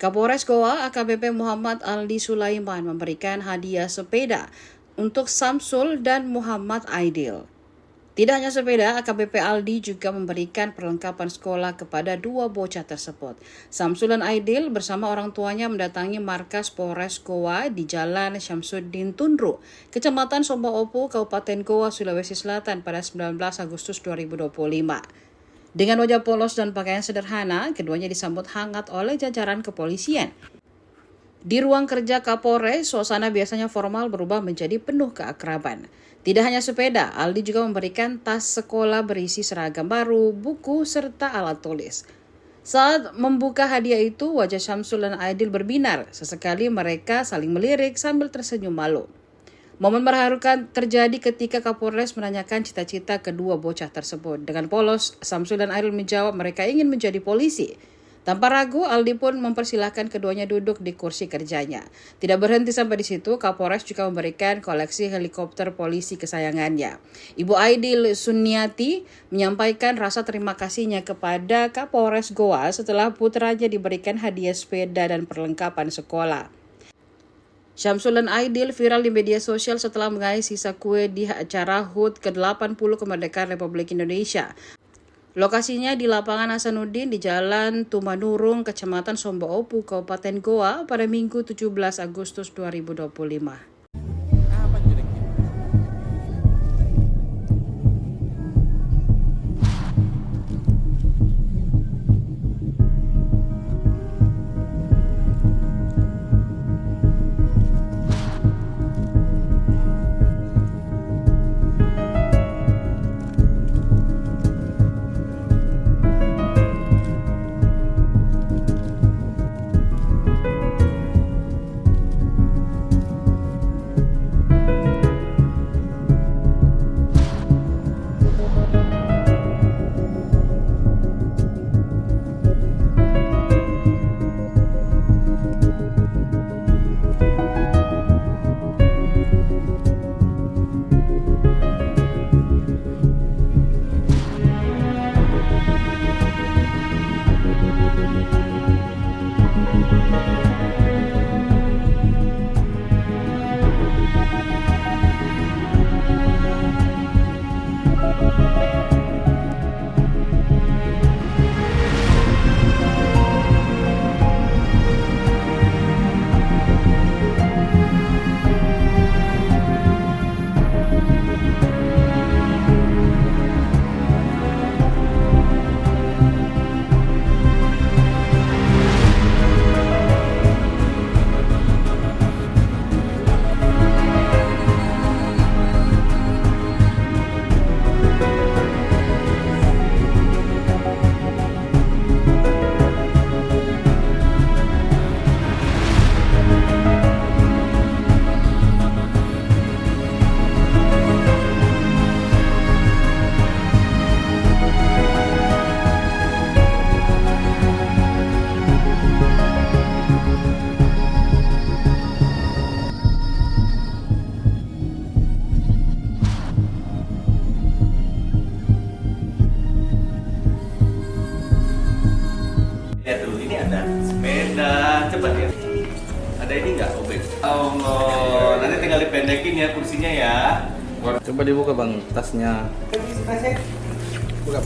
Kapolres Goa AKBP Muhammad Aldi Sulaiman memberikan hadiah sepeda untuk Samsul dan Muhammad Aidil. Tidak hanya sepeda, AKBP Aldi juga memberikan perlengkapan sekolah kepada dua bocah tersebut. Samsul dan Aidil bersama orang tuanya mendatangi markas Polres Goa di Jalan Syamsuddin Tunru, Kecamatan Sombaopu, Kabupaten Goa, Sulawesi Selatan pada 19 Agustus 2025. Dengan wajah polos dan pakaian sederhana, keduanya disambut hangat oleh jajaran kepolisian. Di ruang kerja Kapolres, suasana biasanya formal berubah menjadi penuh keakraban. Tidak hanya sepeda, Aldi juga memberikan tas sekolah berisi seragam baru, buku, serta alat tulis. Saat membuka hadiah itu, wajah Syamsul dan Aidil berbinar. Sesekali mereka saling melirik sambil tersenyum malu. Momen mengharukan terjadi ketika Kapolres menanyakan cita-cita kedua bocah tersebut. Dengan polos, Syamsul dan Aidil menjawab mereka ingin menjadi polisi. Tanpa ragu, Aldi pun mempersilahkan keduanya duduk di kursi kerjanya. Tidak berhenti sampai di situ, Kapolres juga memberikan koleksi helikopter polisi kesayangannya. Ibu Aidil Suniati menyampaikan rasa terima kasihnya kepada Kapolres Goa setelah putranya diberikan hadiah sepeda dan perlengkapan sekolah. Syamsul dan Aidil viral di media sosial setelah mengais sisa kue di acara HUT ke-80 Kemerdekaan Republik Indonesia. Lokasinya di Lapangan Hasanuddin di Jalan Tumanurung, Kecamatan Sombaopu, Kabupaten Goa pada Minggu 17 Agustus 2025. Lihat dulu, ini ada sepeda, cepat ya. Ada ini nggak, obeng? Oh, nanti tinggal dipendekin ya kursinya ya. Coba dibuka bang tasnya. Buka.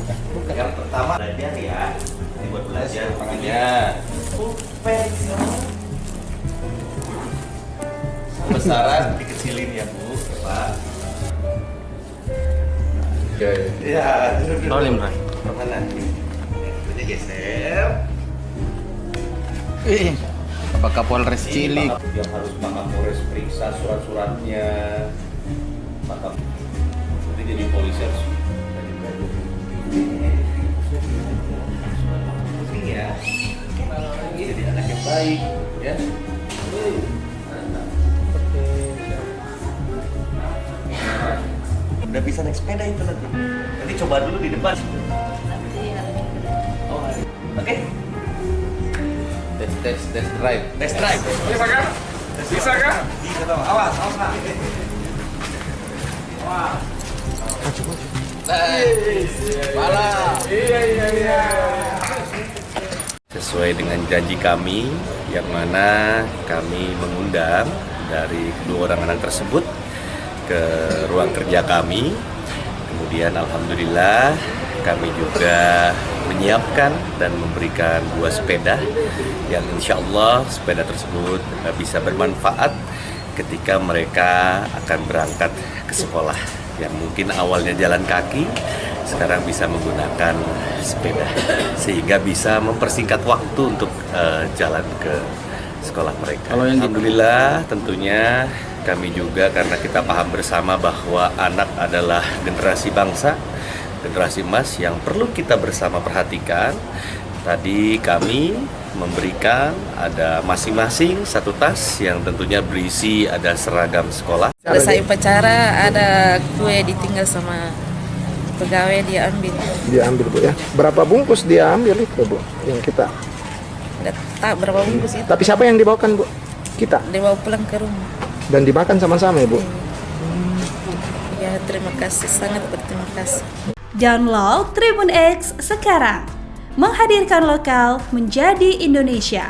Yang pertama belajar ya. Ini buat belajar. Ya. Besaran dikecilin ya bu, Pak. Ya. Rolling bro. Mana? Ini geser. Apa Kapolres cilik? Yang harus Pak Kapolres periksa surat-suratnya. Maka nanti jadi polisi harus penting ya. Ini jadi anak yang baik ya. Udah bisa naik sepeda itu nanti. Nanti coba dulu di depan. Oh, oke. Test drive. Test drive. Bisa kah? Bisa kah? Bisa dong. Awas, awas nak. Wah. Bala. Iya. Sesuai dengan janji kami, yang mana kami mengundang dari kedua orang anak tersebut ke ruang kerja kami. Kemudian alhamdulillah kami juga menyiapkan dan memberikan buah sepeda yang insya Allah sepeda tersebut bisa bermanfaat ketika mereka akan berangkat ke sekolah. Yang mungkin awalnya jalan kaki, sekarang bisa menggunakan sepeda sehingga bisa mempersingkat waktu untuk jalan ke sekolah mereka. Alhamdulillah tentunya kami juga karena kita paham bersama bahwa anak adalah generasi bangsa, generasi emas yang perlu kita bersama perhatikan. Tadi kami memberikan ada masing-masing satu tas yang tentunya berisi ada seragam sekolah. Selesai upacara ada kue ditinggal sama pegawai dia ambil. Dia ambil Bu ya. Berapa bungkus dia ambil itu Bu? Yang kita. Nggak tahu berapa bungkus itu. Tapi siapa yang dibawakan Bu? Kita. Dibawa pulang ke rumah. Dan dimakan sama-sama ya Bu? Ya terima kasih, sangat berterima kasih. Download Tribun X sekarang, menghadirkan lokal menjadi Indonesia.